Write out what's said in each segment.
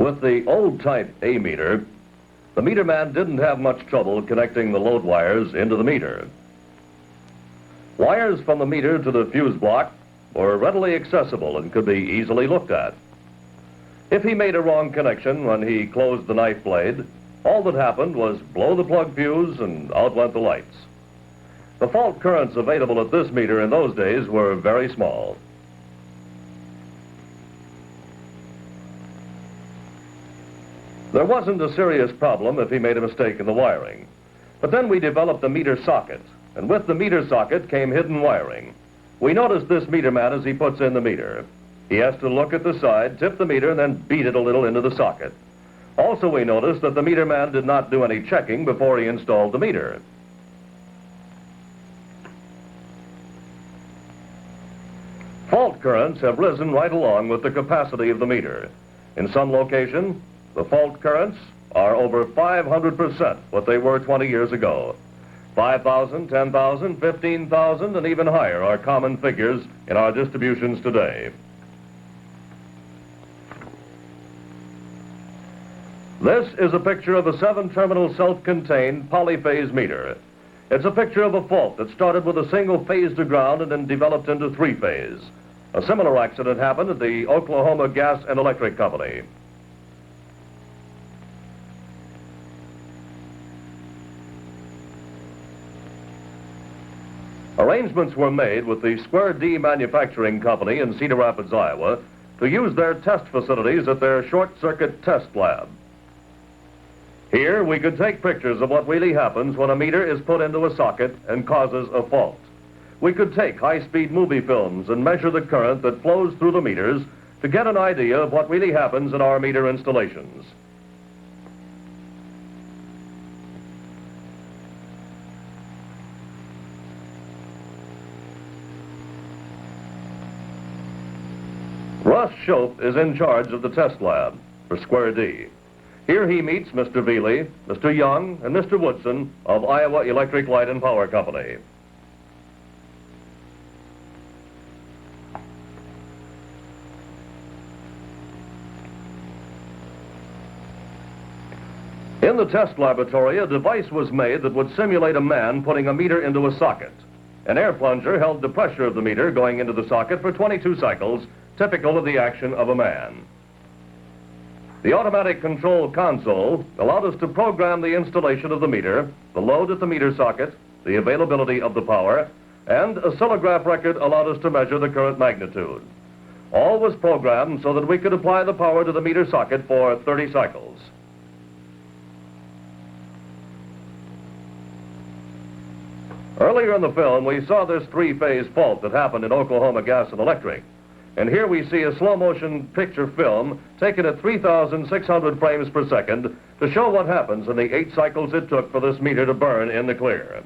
With the old type A meter, the meter man didn't have much trouble connecting the load wires into the meter. Wires from the meter to the fuse block were readily accessible and could be easily looked at. If he made a wrong connection when he closed the knife blade, all that happened was blow the plug fuse and out went the lights. The fault currents available at this meter in those days were very small. There wasn't a serious problem if he made a mistake in the wiring. But then we developed a meter socket, and with the meter socket came hidden wiring. We noticed this meter man as he puts in the meter. He has to look at the side, tip the meter, and then beat it a little into the socket. Also, we noticed that the meter man did not do any checking before he installed the meter. Fault currents have risen right along with the capacity of the meter. In some location, the fault currents are over 500% what they were 20 years ago. 5,000, 10,000, 15,000, and even higher are common figures in our distributions today. This is a picture of a 7-terminal self-contained polyphase meter. It's a picture of a fault that started with a single phase to ground and then developed into 3-phase. A similar accident happened at the Oklahoma Gas and Electric Company. Arrangements were made with the Square D Manufacturing Company in Cedar Rapids, Iowa, to use their test facilities at their short-circuit test lab. Here, we could take pictures of what really happens when a meter is put into a socket and causes a fault. We could take high-speed movie films and measure the current that flows through the meters to get an idea of what really happens in our meter installations. Russ Shope is in charge of the test lab for Square D. Here he meets Mr. Veely, Mr. Young, and Mr. Woodson of Iowa Electric Light and Power Company. In the test laboratory, a device was made that would simulate a man putting a meter into a socket. An air plunger held the pressure of the meter going into the socket for 22 cycles, typical of the action of a man. The automatic control console allowed us to program the installation of the meter, the load at the meter socket, the availability of the power, and a oscillograph record allowed us to measure the current magnitude. All was programmed so that we could apply the power to the meter socket for 30 cycles. Earlier in the film, we saw this 3-phase fault that happened in Oklahoma Gas and Electric. And here we see a slow-motion picture film taken at 3,600 frames per second to show what happens in the 8 cycles it took for this meter to burn in the clear.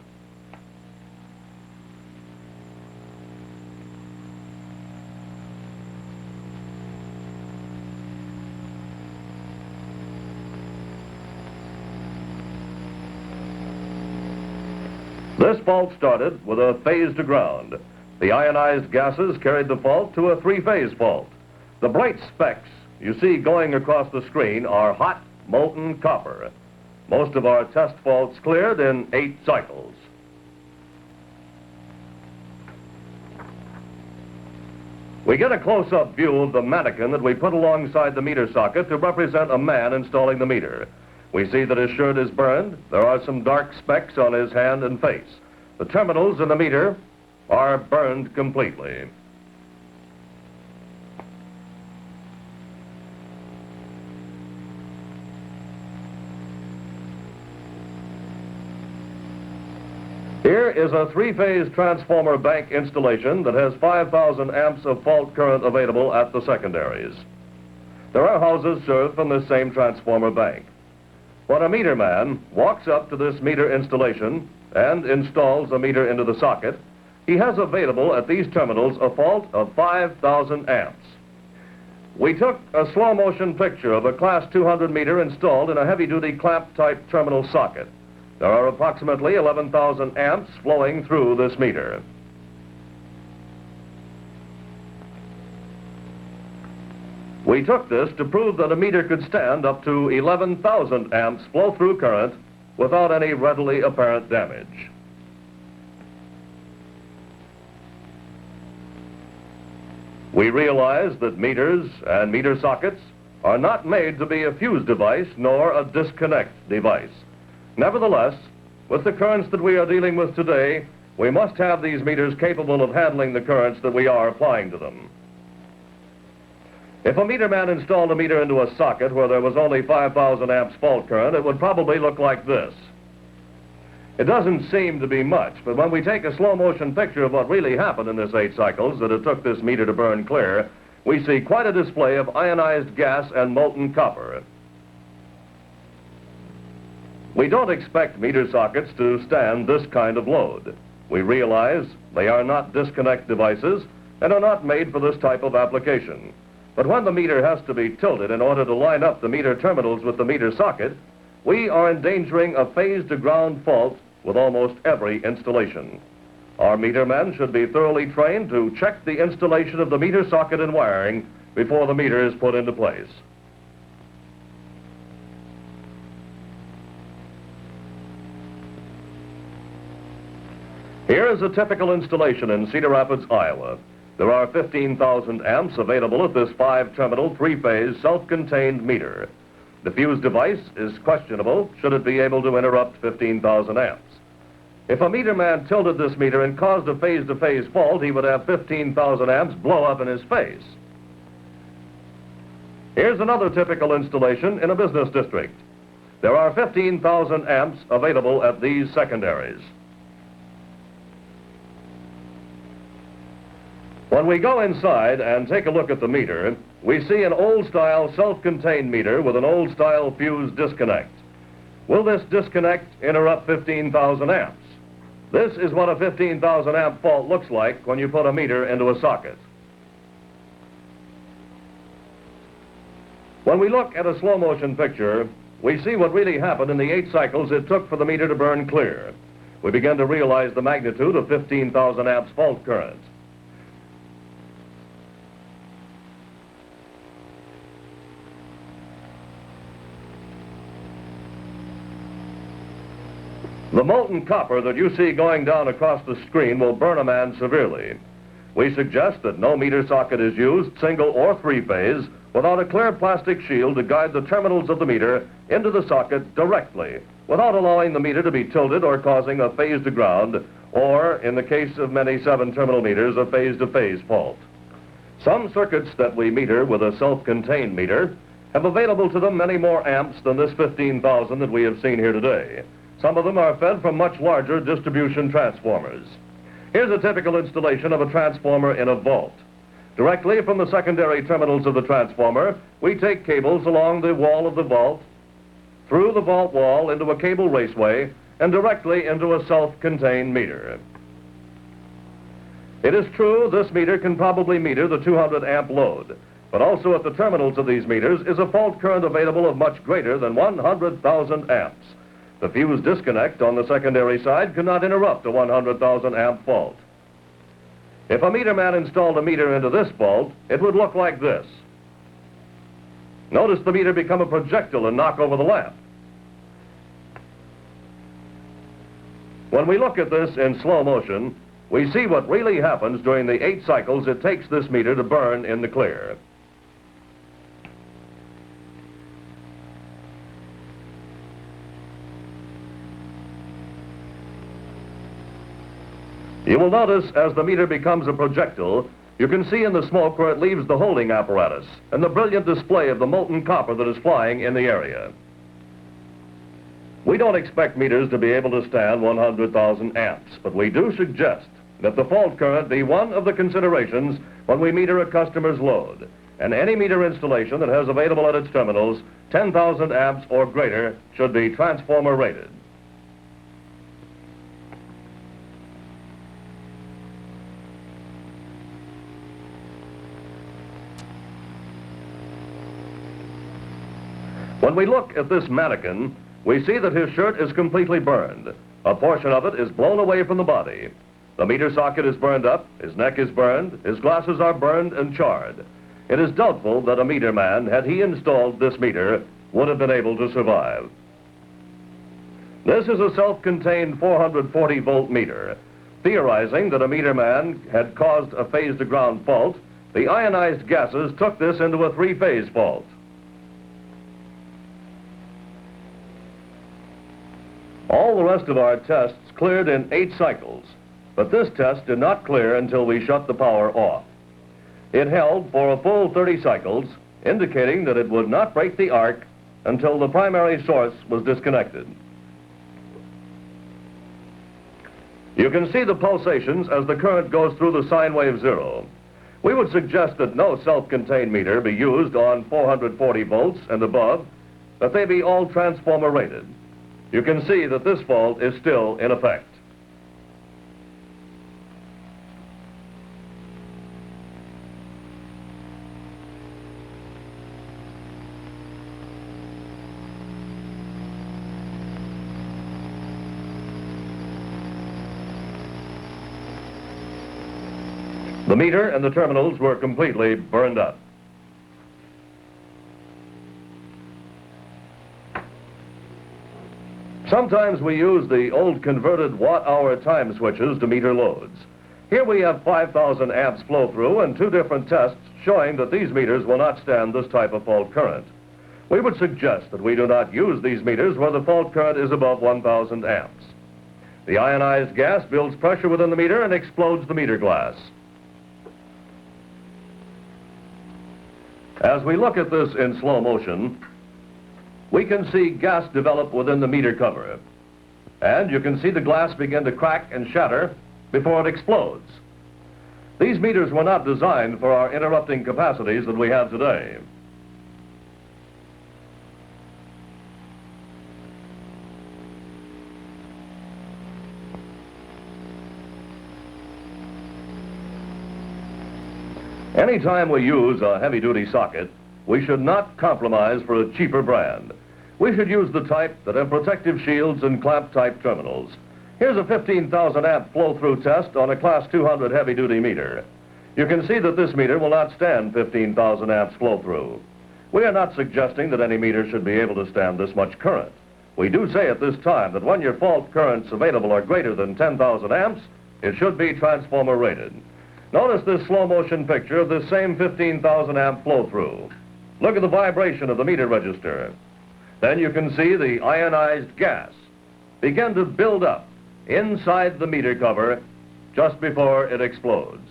This fault started with a phase to ground. The ionized gases carried the fault to a 3-phase fault. The bright specks you see going across the screen are hot, molten copper. Most of our test faults cleared in 8 cycles. We get a close-up view of the mannequin that we put alongside the meter socket to represent a man installing the meter. We see that his shirt is burned. There are some dark specks on his hand and face. The terminals in the meter are burned completely. Here is a 3-phase transformer bank installation that has 5,000 amps of fault current available at the secondaries. There are houses served from this same transformer bank. When a meter man walks up to this meter installation and installs a meter into the socket, he has available at these terminals a fault of 5,000 amps. We took a slow-motion picture of a Class 200 meter installed in a heavy-duty clamp-type terminal socket. There are approximately 11,000 amps flowing through this meter. We took this to prove that a meter could stand up to 11,000 amps flow-through current without any readily apparent damage. We realize that meters and meter sockets are not made to be a fuse device nor a disconnect device. Nevertheless, with the currents that we are dealing with today, we must have these meters capable of handling the currents that we are applying to them. If a meter man installed a meter into a socket where there was only 5,000 amps fault current, it would probably look like this. It doesn't seem to be much, but when we take a slow motion picture of what really happened in this 8 cycles that it took this meter to burn clear, we see quite a display of ionized gas and molten copper. We don't expect meter sockets to stand this kind of load. We realize they are not disconnect devices and are not made for this type of application. But when the meter has to be tilted in order to line up the meter terminals with the meter socket, we are endangering a phase-to-ground fault with almost every installation. Our meter men should be thoroughly trained to check the installation of the meter socket and wiring before the meter is put into place. Here is a typical installation in Cedar Rapids, Iowa. There are 15,000 amps available at this 5-terminal, 3-phase, self-contained meter. The fuse device is questionable should it be able to interrupt 15,000 amps. If a meter man tilted this meter and caused a phase-to-phase fault, he would have 15,000 amps blow up in his face. Here's another typical installation in a business district. There are 15,000 amps available at these secondaries. When we go inside and take a look at the meter, we see an old-style self-contained meter with an old-style fuse disconnect. Will this disconnect interrupt 15,000 amps? This is what a 15,000 amp fault looks like when you put a meter into a socket. When we look at a slow motion picture, we see what really happened in the 8 cycles it took for the meter to burn clear. We begin to realize the magnitude of 15,000 amps fault current. The molten copper that you see going down across the screen will burn a man severely. We suggest that no meter socket is used, single or 3-phase, without a clear plastic shield to guide the terminals of the meter into the socket directly, without allowing the meter to be tilted or causing a phase-to-ground, or, in the case of many 7-terminal meters, a phase-to-phase fault. Some circuits that we meter with a self-contained meter have available to them many more amps than this 15,000 that we have seen here today. Some of them are fed from much larger distribution transformers. Here's a typical installation of a transformer in a vault. Directly from the secondary terminals of the transformer, we take cables along the wall of the vault, through the vault wall into a cable raceway, and directly into a self-contained meter. It is true this meter can probably meter the 200 amp load, but also at the terminals of these meters is a fault current available of much greater than 100,000 amps. The fuse disconnect on the secondary side cannot interrupt a 100,000 amp fault. If a meter man installed a meter into this fault, it would look like this. Notice the meter become a projectile and knock over the lamp. When we look at this in slow motion, we see what really happens during the 8 cycles it takes this meter to burn in the clear. You will notice as the meter becomes a projectile, you can see in the smoke where it leaves the holding apparatus and the brilliant display of the molten copper that is flying in the area. We don't expect meters to be able to stand 100,000 amps, but we do suggest that the fault current be one of the considerations when we meter a customer's load. And any meter installation that has available at its terminals 10,000 amps or greater should be transformer rated. When we look at this mannequin, we see that his shirt is completely burned. A portion of it is blown away from the body. The meter socket is burned up, his neck is burned, his glasses are burned and charred. It is doubtful that a meter man, had he installed this meter, would have been able to survive. This is a self-contained 440-volt meter. Theorizing that a meter man had caused a phase-to-ground fault, the ionized gases took this into a three-phase fault. All the rest of our tests cleared in 8 cycles, but this test did not clear until we shut the power off. It held for a full 30 cycles, indicating that it would not break the arc until the primary source was disconnected. You can see the pulsations as the current goes through the sine wave 0. We would suggest that no self-contained meter be used on 440 volts and above, that they be all transformer rated. You can see that this fault is still in effect. The meter and the terminals were completely burned up. Sometimes we use the old converted watt-hour time switches to meter loads. Here we have 5,000 amps flow through and 2 different tests showing that these meters will not stand this type of fault current. We would suggest that we do not use these meters where the fault current is above 1,000 amps. The ionized gas builds pressure within the meter and explodes the meter glass. As we look at this in slow motion, we can see gas develop within the meter cover. And you can see the glass begin to crack and shatter before it explodes. These meters were not designed for our interrupting capacities that we have today. Anytime we use a heavy-duty socket, we should not compromise for a cheaper brand. We should use the type that have protective shields and clamp-type terminals. Here's a 15,000 amp flow-through test on a Class 200 heavy-duty meter. You can see that this meter will not stand 15,000 amps flow-through. We are not suggesting that any meter should be able to stand this much current. We do say at this time that when your fault currents available are greater than 10,000 amps, it should be transformer rated. Notice this slow motion picture of this same 15,000 amp flow-through. Look at the vibration of the meter register. Then you can see the ionized gas begin to build up inside the meter cover just before it explodes.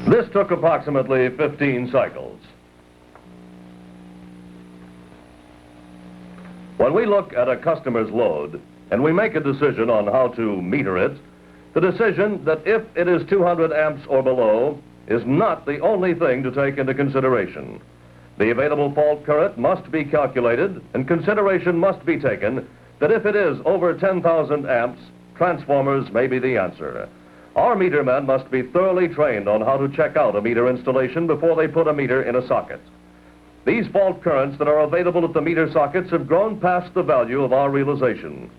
This took approximately 15 cycles. When we look at a customer's load and we make a decision on how to meter it, the decision that if it is 200 amps or below is not the only thing to take into consideration. The available fault current must be calculated, and consideration must be taken that if it is over 10,000 amps, transformers may be the answer. Our meter men must be thoroughly trained on how to check out a meter installation before they put a meter in a socket. These fault currents that are available at the meter sockets have grown past the value of our realization.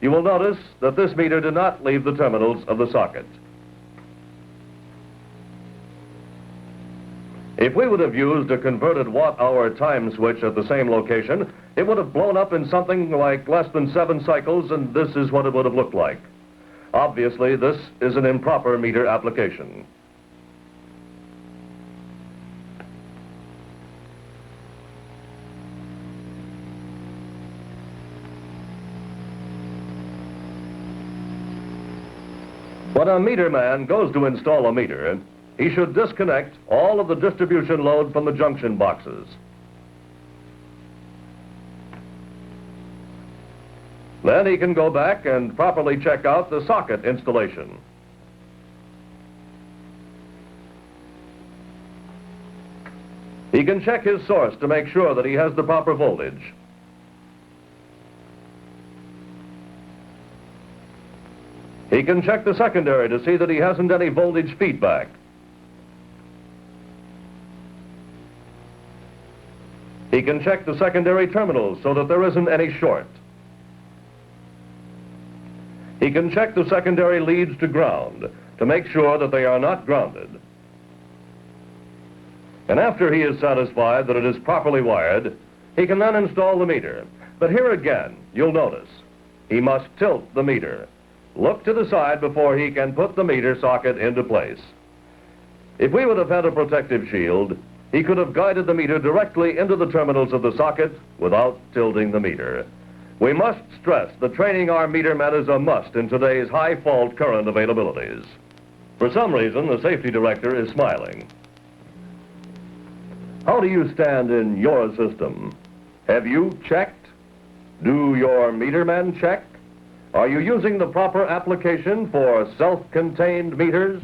You will notice that this meter did not leave the terminals of the socket. If we would have used a converted watt-hour time switch at the same location, it would have blown up in something like less than 7 cycles, and this is what it would have looked like. Obviously, this is an improper meter application. When a meter man goes to install a meter, he should disconnect all of the distribution load from the junction boxes. Then he can go back and properly check out the socket installation. He can check his source to make sure that he has the proper voltage. He can check the secondary to see that he hasn't any voltage feedback. He can check the secondary terminals so that there isn't any short. He can check the secondary leads to ground to make sure that they are not grounded. And after he is satisfied that it is properly wired, he can then install the meter. But here again, you'll notice, he must tilt the meter. Look to the side before he can put the meter socket into place. If we would have had a protective shield, he could have guided the meter directly into the terminals of the socket without tilting the meter. We must stress that training our meter men is a must in today's high fault current availabilities. For some reason, the safety director is smiling. How do you stand in your system? Have you checked? Do your meter men check? Are you using the proper application for self-contained meters?